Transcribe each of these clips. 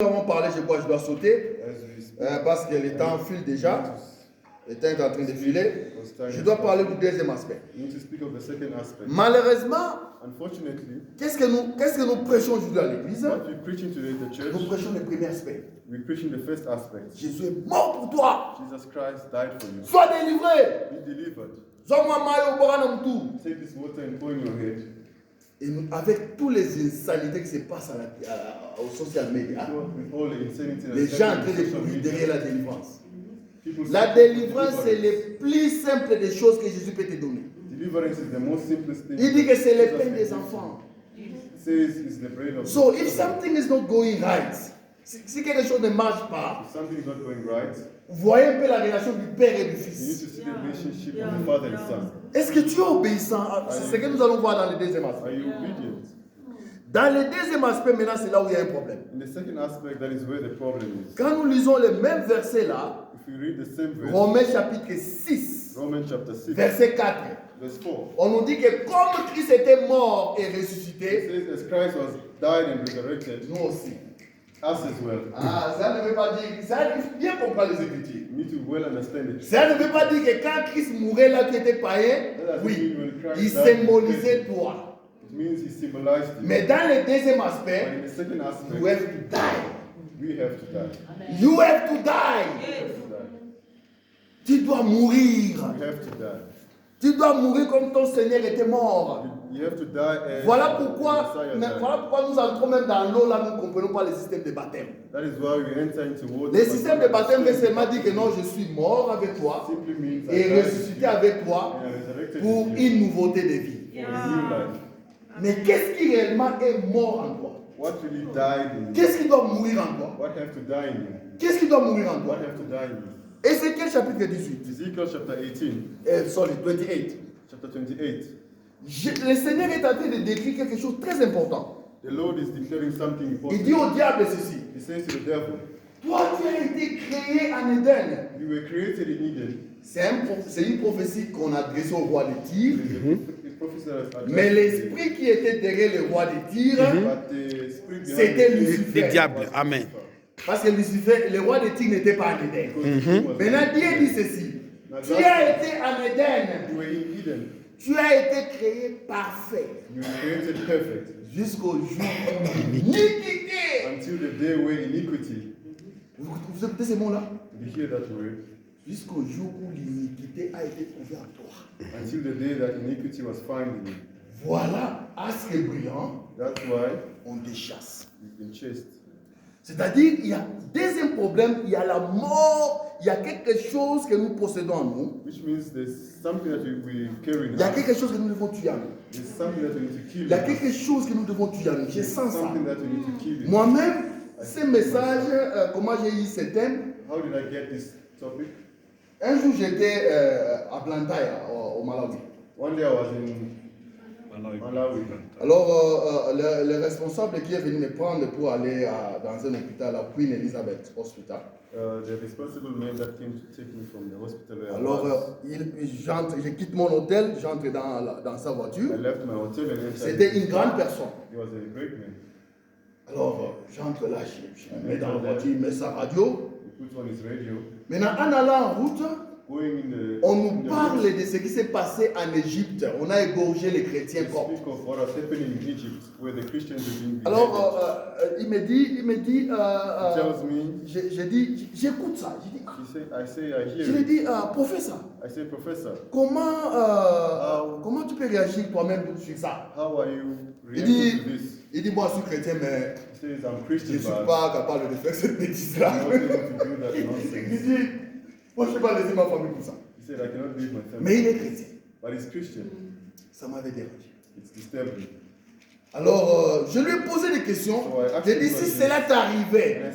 Nous avons parlé, je crois que je dois sauter, parce que le temps file déjà. Le temps est en train de filer. Je dois parler du deuxième aspect. Malheureusement, qu'est-ce que nous prêchons aujourd'hui à l'église? Nous prêchons le premier aspect. Jésus est mort pour toi. Sois délivré. Et nous, avec toutes les insanités qui se passent au social media, les gens en train de courir derrière la délivrance. La délivrance, c'est le plus simple des choses que Jésus peut te donner. Il dit que c'est le pain des enfants. So, if something is not going right, si quelque chose ne marche pas, vous voyez un peu la relation du père et du fils. Est-ce que tu es obéissant? C'est ce que nous allons voir dans le deuxième aspect. Dans le deuxième aspect, maintenant, c'est là où il y a un problème. Quand nous lisons le même verset là, Romains chapitre 6, verset 4, on nous dit que comme Christ était mort et ressuscité, nous aussi. Ça ne veut pas dire, ça il faut bien comprendre les Écritures. Ça ne veut pas dire que quand Christ mourait là, tu étais païen, oui, il symbolisait toi. Mais dans le deuxième aspect, you have to die. You have to die. Tu dois mourir. Tu dois mourir comme ton Seigneur était mort. Voilà pourquoi nous entrons même dans l'eau là, nous ne comprenons pas le système de baptême. Le système de baptême veut seulement dire que non, je suis mort avec toi et ressuscité avec toi pour une nouveauté de vie. Mais qu'est-ce qui réellement est mort en toi? Qu'est-ce qui doit mourir en toi? Qu'est-ce qui doit mourir en toi? Ézéchiel chapitre 18. Sorry, 28. Chapter 28. Le Seigneur est en train de décrire quelque chose de très important. The Lord is declaring something important. Il dit au diable ceci. He says to the devil, toi, tu as été créé en Éden. You were created in Eden. C'est une prophétie qu'on a adressée au roi de Tyr. Mais l'esprit qui était derrière le roi de Tyr, c'était Lucifer. Le diable. Amen. Parce que Lucifer, le roi de Tyr n'était pas en Éden. Maintenant, Dieu dit ceci. Tu as été en Éden. Tu as été créé parfait. Jusqu'au jour où l'iniquité. Until the day where iniquity. Vous écoutez ces mots-là? You hear that word? Jusqu'au jour où l'iniquité a été trouvée en toi. Until the day that iniquity was found in you. Voilà, astre brillant. That's why on te chasse. You've been chased. C'est-à-dire, il y a deuxième problème, il y a la mort, il y a quelque chose que nous possédons en nous. Which means there's something that we carry. Il y a quelque chose que nous devons tuer en nous. There's something that we need to kill. Il y a quelque chose que nous devons tuer en nous. Je sens ça. Something that we need to kill. Moi-même, ce message, comment j'ai eu ce thème? How did I get this topic? Un jour, j'étais à Blantyre, au Malawi. One day I was in Malawi. Alors, le responsable qui est venu me prendre pour aller dans un hôpital, à Queen Elizabeth Hospital. The responsible man that came to take me from the hospital where Alors, je quitte mon hôtel, j'entre dans sa voiture. I left my hotel and c'était une grande personne. He was a great man. Alors, j'entre là, je me mets dans la voiture, il met sa radio. He puts on his radio. Maintenant, en allant en route, on nous parle de ce qui s'est passé en Égypte. On a égorgé les chrétiens comme. Alors, il me dit, j'écoute ça. Je lui dis, professeur, comment tu peux réagir toi-même sur ça? Il dit, moi je suis chrétien, mais je ne suis pas capable de faire cette bêtise-là. Il dit, moi je ne peux pas laisser ma famille pour ça. Mais il est chrétien. Ça m'avait dérangé. Alors, je lui ai posé des questions. J'ai dit, si cela t'arrivait,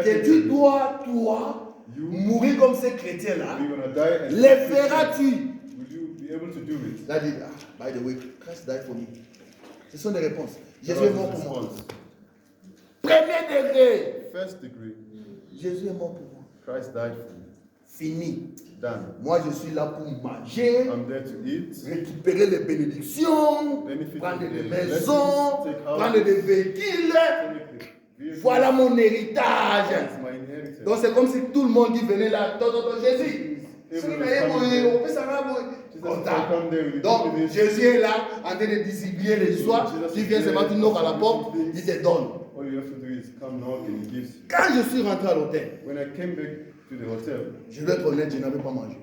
que tu dois, toi, mourir comme ces chrétiens-là, les feras-tu? Il a dit, by the way, Christ died for me. Ce sont des réponses. Jésus est mort pour moi. Premier degré. First degree. Jésus est mort pour moi. Christ died for me. Fini. Done. Moi, je suis là pour manger, I'm there to eat, récupérer les bénédictions, prendre des maisons, prendre des véhicules. Voilà mon héritage. It's my inheritance. Donc c'est comme si tout le monde qui venait là, Jésus. Donc Jésus est là en train de distribuer les histoires. Tu viens seulement, tu knock à la porte, il te donne. All you have to do is come knock and he gives. Quand je suis rentré à l'hôtel, When I came back to the hotel, je vais être honnête, je n'avais pas mangé.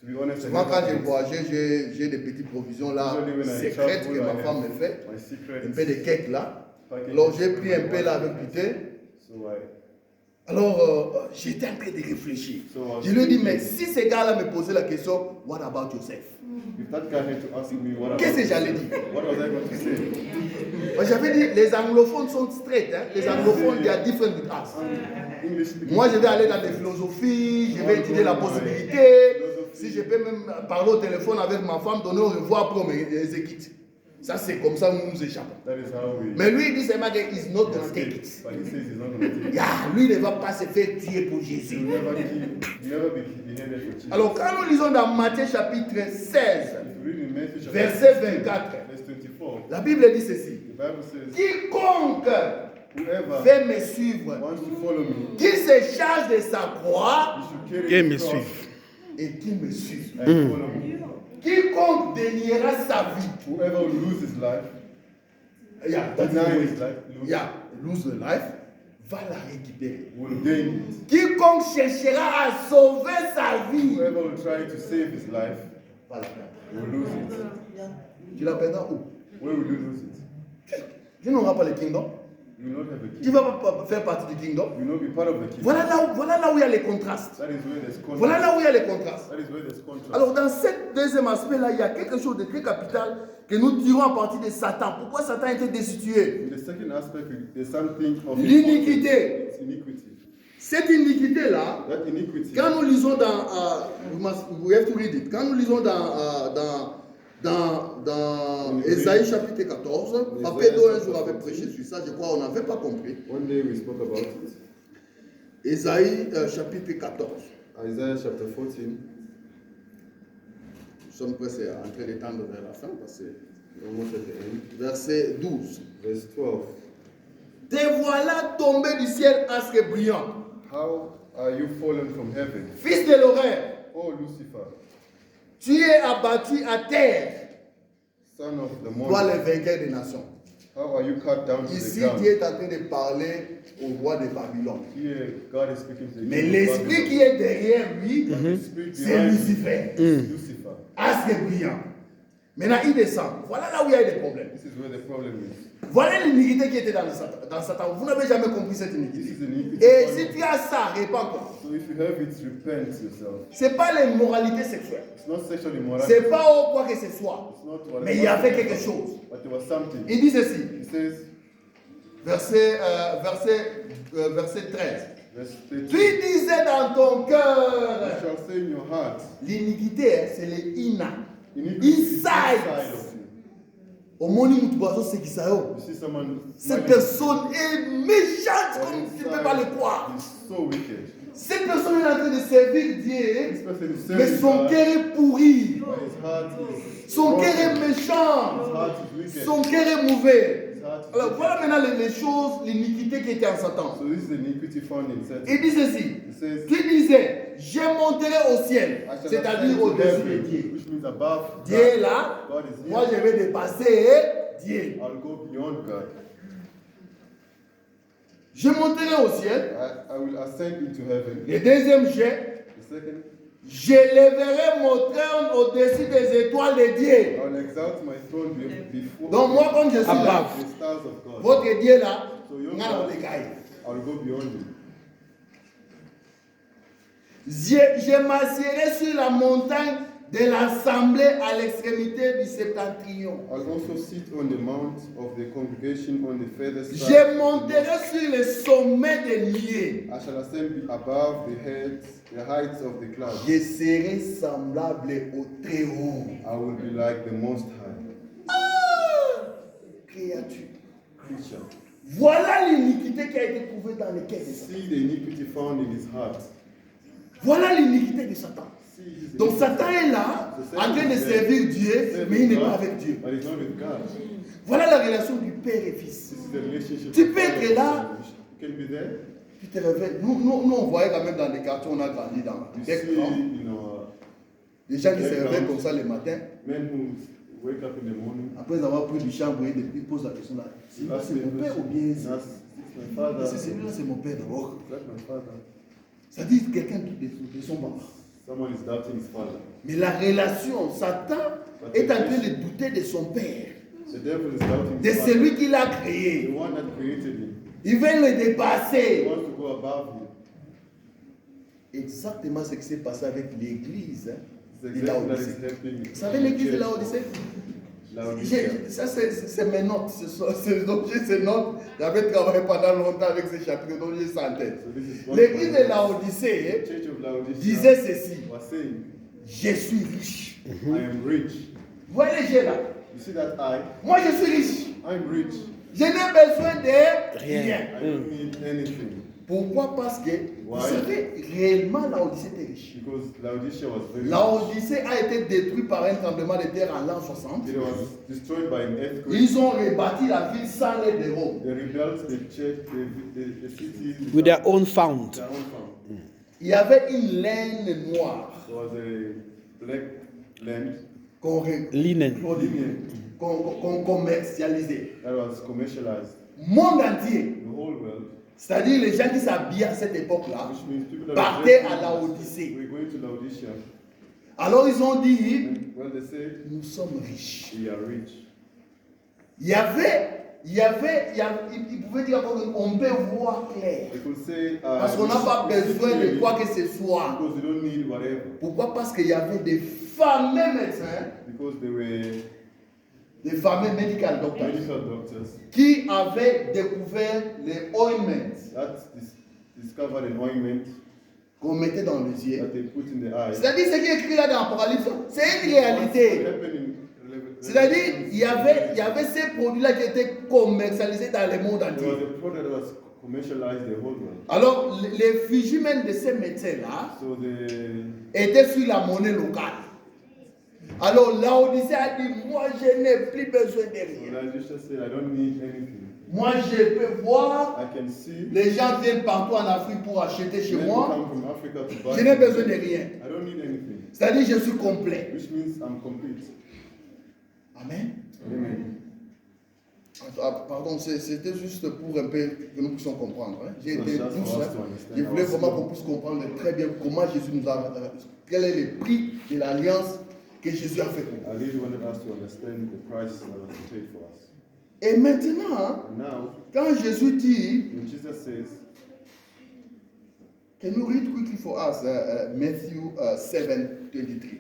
to be honest, Souvent quand j'ai voyagé, j'ai des petites provisions là, secrètes que ma femme me fait. my secret. Un peu de cake là. Alors j'ai pris un peu là avec du thé. Alors j'étais en train de réfléchir. Je lui ai dit, mais si ces gars-là me posaient la question, what about yourself? If that guy had to ask me what Qu'est-ce que j'allais dire? what was I going to say? Moi, j'avais dit, les anglophones sont straight. Hein? Les anglophones, they are different with us. English speaking. Moi, je vais aller dans des philosophies, je vais étudier la possibilité. Si je peux même parler au téléphone avec ma femme, donner au revoir pour me exécuter. Ça, c'est comme ça nous nous échappons. That is how we. Mais lui, il dit seulement qu'il is not going to take it. But he says he's not going to take it. Yeah, lui, il ne va pas se faire tuer pour Jésus. You'll never be beheaded for Jesus. Alors, quand nous lisons dans Matthieu chapitre 16, If you read in Matthew chapter verset 16, 24, verse 24, la Bible dit ceci. the Bible says, Quiconque whoever veut me suivre, wants to follow me, qu'il se charge de sa croix you should carry me his cross suive. et qu'il me suive. and follow me. Quiconque déniera sa vie, Whoever will lose his life, yeah, deny his life, lose the life, va la récupérer. will gain it. Quiconque cherchera à sauver sa vie, Whoever will try to save his life va la perdre. will lose it. Tu la perdras où? Where will you lose it? Tu n'auras pas le kingdom. You will not have a Tu ne kingdom. vas pas faire partie du kingdom. You will not be part of the kingdom. Voilà là où il y a les contrastes. That is where there's contrast. Voilà là où il y a les contrastes. That is where there's contrast. Alors dans ce deuxième aspect-là, il y a quelque chose de très capital que nous tirons à partir de Satan. Pourquoi Satan a été destitué? In the second aspect, there's something of L'iniquité. It's iniquity. Cette iniquité-là, That iniquity. quand nous lisons dans, we have to read it. Quand nous lisons dans Ésaïe chapitre 14, Papédo un jour avait prêché sur ça, je crois on n'avait pas compris. One day we spoke about it. Ésaïe chapitre 14. Isaiah chapter 14. Nous sommes presque en train d'étendre vers la fin parce que Almost at the end. verset 12. Verse 12. Te voilà tombé du ciel astre brillant, How are you fallen from heaven, fils de l'horaire. O Lucifer, Tu es abattu à terre, son of the toi morning? le vainqueur des nations. How are you cut down to Ici, the ground? Dieu est en train de parler au roi de Babylone. Here, God is speaking to the Mais king of l'esprit Babylon. qui est derrière lui, The spirit c'est behind Lucifer, is Lucifer. astre brillant. Maintenant, il descend. Voilà là où il y a des problèmes. This is where the problem is. Voilà l'iniquité qui était dans Satan. Vous n'avez jamais compris cette This iniquité. is iniquity. Et si tu as ça, répands-toi. So if you have it, repent yourself. Ce n'est pas l'immoralité sexuelle. It's not sexual immorality. Ce n'est pas au quoi que ce soit. It's not what. Mais il y avait quelque chose. But there was something. Il dit ceci, He says, verset 13. verse Tu 13. disais dans ton You cœur, shall say in your heart, l'iniquité, c'est le ina. iniquity is Inside. inside of you. Au monde où tu vois ce qui ça You see someone. cette personne est méchante on comme tu ne inside peux pas le croire. is so wicked. Cette personne est en train de servir This Dieu, person is mais serving son God, cœur est pourri. but his heart is Son cœur est broken. méchant. His heart is wicked. Son cœur est mauvais. His heart is Alors wicked. voilà maintenant les choses, l'iniquité qui était en Satan. So this is the iniquity found in Satan. Il dit ceci. He says, Tu disais, je monterai au ciel, I shall c'est-à-dire ascend to au-dessus de heaven, Dieu. which means above Dieu est God. là, God is here. moi je vais dépasser Dieu. I'll go beyond God. Je monterai au ciel. I will ascend into heaven. Le deuxième jet, The second, j'élèverai mon trône au-dessus des étoiles de Dieu. I will exalt my throne before Donc moi quand je suis là, the stars of God. votre Dieu là, So your on a God, le gars. I'll go beyond you. Je m'assierai sur la montagne de l'assemblée à l'extrémité du septentrion. I'll also sit on the mount of the congregation on the further side. Je monterai sur le sommet des nuées. I shall ascend above the heights of the clouds. Je serai semblable au Très-Haut. I will be like the Most High. Créature. Creature. Voilà l'iniquité qui a été trouvée dans le cœur de Satan. See the iniquity found in his heart. Voilà l'iniquité de Satan. See his Donc iniquity. Satan est là, en train de servir Dieu, mais il n'est pas avec Dieu. But he's not with God. Voilà la relation du père et fils. This is the relationship. Tu of peux father être and là, son. You can be there. Tu te réveilles. Nous, on voyait quand même dans des quartiers, on a grandi dans You des see, grands. Des gens qui se réveillent comme ça le matin. Men who wake up in the morning. Après avoir pris du chambre, ils posent la question là. C'est mon père ou bien c'est celui-là, c'est mon père d'abord. Ça dit quelqu'un qui de son papa. Someone is doubting his father. Mais la relation, Satan est en train de douter de son père. The devil is doubting De his father. celui qui l'a The créé. one that created him. Il veut le He dépasser. wants to go above him. Exactement ce qui s'est passé avec l'église. It's De exactly that is Laodicée. helping. Vous savez l'église de Laodicée? Ça c'est mes notes, ces notes. J'avais travaillé pendant longtemps avec ces chapitres dont j'ai ça en tête. L'église de Laodicée disait ceci: was saying, je suis riche. I am rich. Vous voyez les jeux là? You see that I? Moi je suis riche. I'm rich. Je n'ai besoin de rien. I don't need anything. Pourquoi? Parce que vous savez, réellement Laodicée était riche. Because Laodicea was very rich. Laodicée a été détruite par un tremblement de terre en l'an 60. It was destroyed by an earthquake. Ils ont rebâti la ville sans l'aide de Rome. They rebuilt the church, the city with their own fund. their own farm. Il y avait une laine noire There was a black land Linen. qu'on commercialisait. that was commercialized. Monde entier. The whole world. C'est-à-dire les gens qui s'habillaient à cette époque-là Which means people that partaient were à Laodicée. we're going to Laodicea. Alors ils ont dit, And well, they said, nous sommes riches. we are rich. Il pouvait dire qu'on peut voir clair. They could say, Parce qu'on n'a pas besoin de quoi que ce soit. Because they don't need whatever. Pourquoi? Parce qu'il y avait des fameux médecins, Because they were des fameux medical doctors, medical doctors qui avaient découvert les ointments that discovered an ointment qu'on mettait dans les yeux. that they put in the eye. C'est-à-dire ce qui est écrit là dans l'Apocalypse, c'est une réalité. C'est-à-dire il y avait ces produits-là qui étaient commercialisés dans le monde There entier. was a product that was commercialized the whole world. Alors les fichiers même de ces médecins-là So the étaient sur la monnaie locale. Alors Laodicée a dit, moi je n'ai plus besoin de rien. Laodicea said, I don't need anything. Moi je peux voir, I can see. les gens viennent partout en Afrique pour acheter chez Men moi. come from Africa to buy. Je n'ai besoin de rien. I don't need anything. C'est-à-dire je suis complet. Which means I'm complete. Amen. Amen. Pardon, c'était juste pour un peu que nous puissions comprendre. Hein. J'ai été Just douce. for us Hein. to understand Je voulais our vraiment sin. qu'on puisse comprendre très bien comment Jésus nous a... quel est le prix de l'alliance que Jésus a fait pour nous. I really wanted us to understand the price that was paid for us. Et maintenant, hein, And now, quand Jésus dit, when Jesus says, can you read quickly for us Matthew 7:23?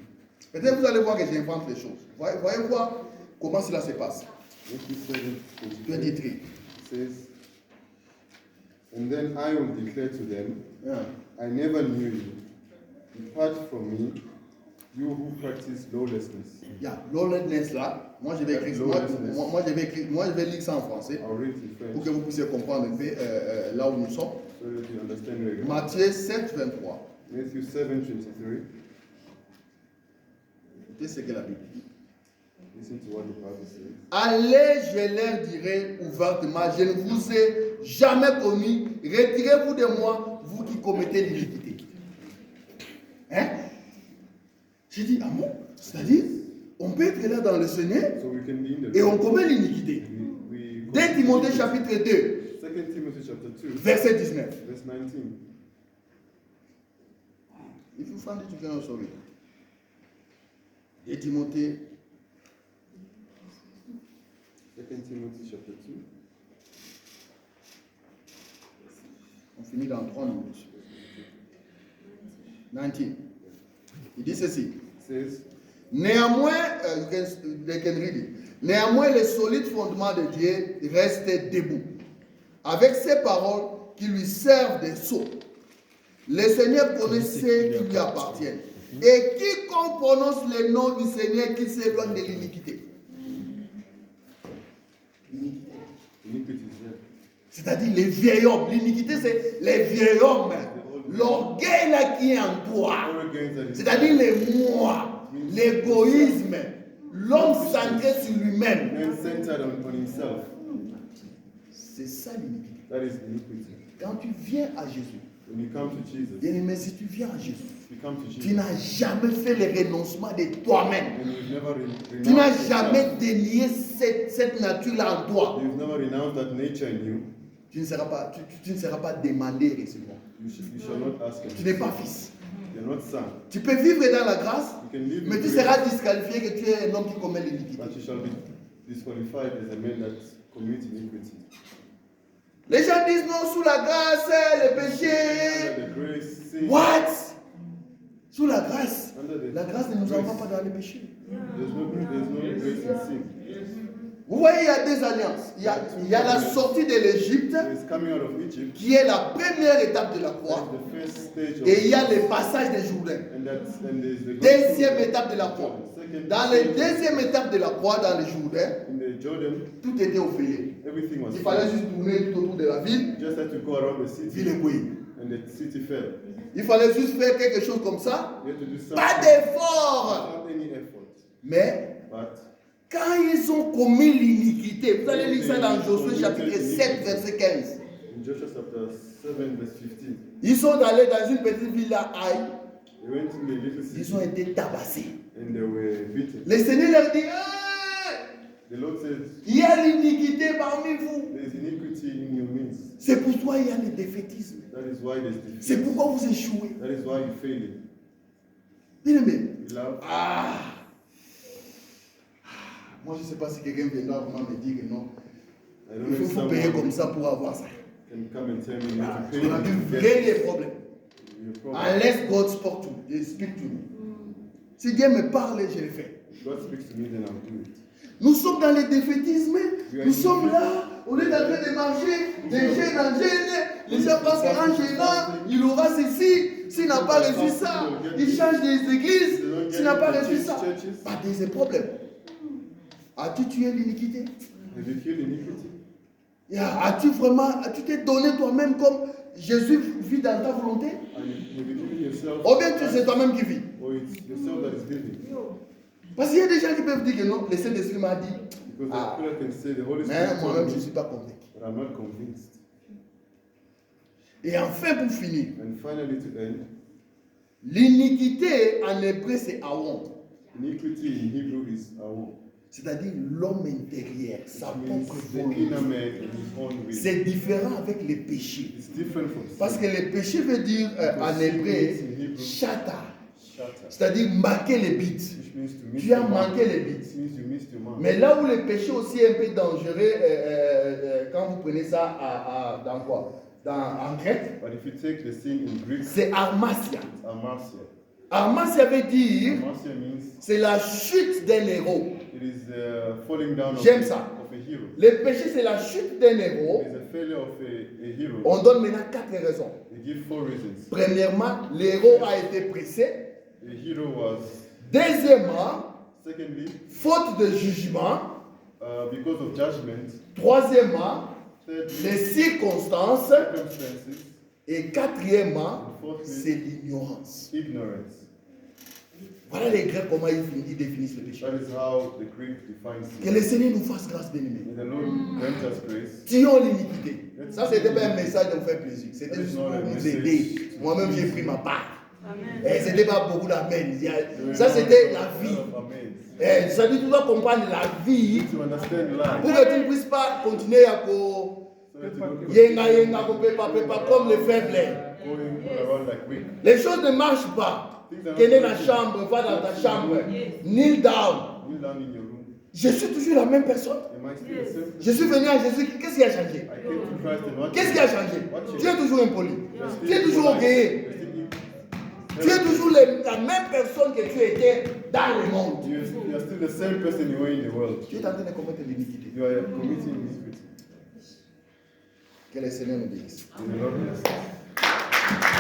Peut-être vous allez voir que j'invente les choses. Voyez voir comment cela se passe. Matthew 7:23 23. says, and then I will declare to them, Yeah. I never knew you. Depart from me, you who practice lawlessness. Yeah, lawlessness là, moi je vais écrire, moi je vais lire ça en français I'll read it in pour French que vous puissiez comprendre un peu là où nous sommes. so that you understand where you're going. Matthieu 7:23. Matthew 7:23. Écoutez ce que la Bible dit. Listen to what the Bible says. Allez, je leur dirai ouvertement, je ne vous ai jamais connu. Retirez-vous de moi, vous qui commettez l'iniquité. Hein? J'ai dit, ah bon? C'est-à-dire, on peut être là dans le Seigneur So we can be in the et on commet l'iniquité. we 2 Timothée chapitre 2, 2 Timothy chapter 2, verset 19. verse 19. If you find it, you can also read. 2 Timothée, 2 Timothy chapter 2. on finit dans 3 minutes. 19. Il dit ceci. Says, Néanmoins, they can read it. Néanmoins, le solide fondement de Dieu reste debout, avec ces paroles qui lui servent de sceau. Le Seigneur connaît ceux qui lui appartiennent. Et quiconque prononce le nom du Seigneur qui s'éloigne de l'iniquité. iniquity is there. C'est-à-dire les vieils hommes. L'iniquité, c'est les vieils hommes. L'orgueil là qui est en toi. C'est-à-dire les moi, l'égoïsme, l'homme centré sur lui-même. Man centered on himself. C'est ça l'iniquité. That is iniquity. Quand tu viens à Jésus, when you come to Jesus, bien-aimé, si tu viens à Jésus, you come to tu Jesus, n'as jamais fait le renoncement de toi-même. and you've never Tu n'as renounced jamais yourself. dénié cette nature-là en toi. You've never renounced that nature in you. Tu ne seras pas demandé et recevoir. You shall not ask him. Tu n'es pas fils. You're not son. Tu peux vivre dans la grâce, You can live mais in tu grace, seras disqualifié que tu es un homme qui commet l'iniquité. but you shall be disqualified as a man that commits iniquity. Les gens disent non, sous la grâce, le péché. Under the grace, sin. What? Sous la grâce. Under the La grâce ne nous grace. envoie pas dans le péché. There's no grace in sin. Vous voyez, il y a deux alliances. Il y a la sortie de l'Égypte, It's coming out of Egypt. qui est la première étape de la That's croix. the first stage of Et il y a le passage des Jourdains. and there's the Deuxième étape de la croix. Second Dans la deuxième étape de la croix, dans les Jourdains, in the Jordan, tout était opéré. everything was Il fallait fine. juste tourner tout autour de la ville, You just had to go around the puis city le couiller. and the city fell. Il fallait juste faire quelque chose comme ça. You had to do something Pas d'effort. without any effort. Mais But quand ils ont commis l'iniquité, vous allez lire ça dans Josué chapitre 7, verset 15. in Joshua chapter 7, verse 15, Ils sont allés dans une petite ville à Haï. they went to the little city Ils ont été tabassés. and they were beaten. Le Seigneur leur dit, hey, The Lord said, il y a l'iniquité parmi vous. there is iniquity in your midst. C'est pourquoi il y a le défaitisme. That is why there's C'est defeat. pourquoi vous échouez. That is why you're failing. Bien aimé. Beloved, Moi, je ne sais pas si quelqu'un viendra vraiment me dire que non. I don't Il know if faut payer someone comme ça pour avoir ça. can come and tell me you have to On a pay vu to get vraies problèmes. your problem. Unless God speak to me. Si Dieu me parle, je le fais. If God speaks to me, then I'll do it. Nous sommes dans le défaitisme. Nous sommes là, on est en train de marcher, de gêne en gêne. Les gens pensent qu'en gênant, il aura ceci. S'il n'a pas reçu ça, il change des églises. S'il n'a pas reçu ça, pas des problèmes. As-tu tué l'iniquité? Have you killed iniquity? As-tu t'es donné toi-même comme Jésus vit dans ta volonté? And have you given yourself? Ou bien c'est toi-même qui vis? Or it's yourself that is living? Parce qu'il y a des gens qui peuvent dire que non, le Saint-Esprit m'a dit. Because the people can say the Holy Mais Spirit moi-même, told je ne me, suis pas convaincu. but I'm not convinced. Et enfin, pour finir, And finally, to end, l'iniquité en hébreu c'est awon, iniquity in Hebrew is awon. c'est-à-dire l'homme intérieur, sa Which means propre the volonté. inner man in his own will. C'est différent avec les péchés. It's different from Parce que sin. le péché veut dire en hébreu chata, Shatter, c'est-à-dire manquer les buts. which means to miss Tu as the mark. manqué les buts. It means you missed your mark. Mais là où le péché aussi est un peu dangereux, quand vous prenez ça dans quoi? En grec, But if you take the sin in Greek, c'est armasia. it's amartia. Armasia veut dire Amartia means c'est la chute d'un héros. it is falling down of J'aime ça. a hero. Le péché, c'est la chute d'un héros. It is a failure of a hero. On donne maintenant 4 raisons. They give 4 reasons. Premièrement, l'héros a été pressé. The hero was, Deuxièmement, secondly, faute de jugement. because of judgment. Troisièmement, Thirdly, les circonstances. circumstances. Et quatrièmement, And fourthly, c'est l'ignorance. ignorance. Voilà les Grecs, comment ils définissent le péché. That is how the Greek defines Que sin. le Seigneur nous fasse grâce, bien-aimés. May the Lord grant us grace. Tuons l'iniquité. Ça, c'était pas un message de vous faire plaisir. C'était juste pour vous aider. Moi-même, j'ai pris ma part. Et c'était pas beaucoup d'amen. Ça, c'était la vie. Amen. Ça dit, tu dois comprendre la vie To understand pour life. que tu ne puisses pas continuer à So that you don't go yenga, comme les faibles. going around like weak. Les choses ne marchent pas. Qu'elle est dans la chambre, va dans ta chambre. Kneel down. Kneel down in your room. Je suis toujours la même personne. Am I still the same? Je suis venu à Jésus. Qu'est-ce qui a changé? I came to Christ and what Qu'est-ce qui a changé? What changed? Tu es toujours impoli. You're still Tu es toujours polite. orgueilleux. You're still Tu es toujours la même personne que tu étais dans le monde. You're still the same person you were in the world. Tu es en train de commettre l'iniquité. You are committing iniquity. Que le Seigneur nous bénisse. And the Lord bless us.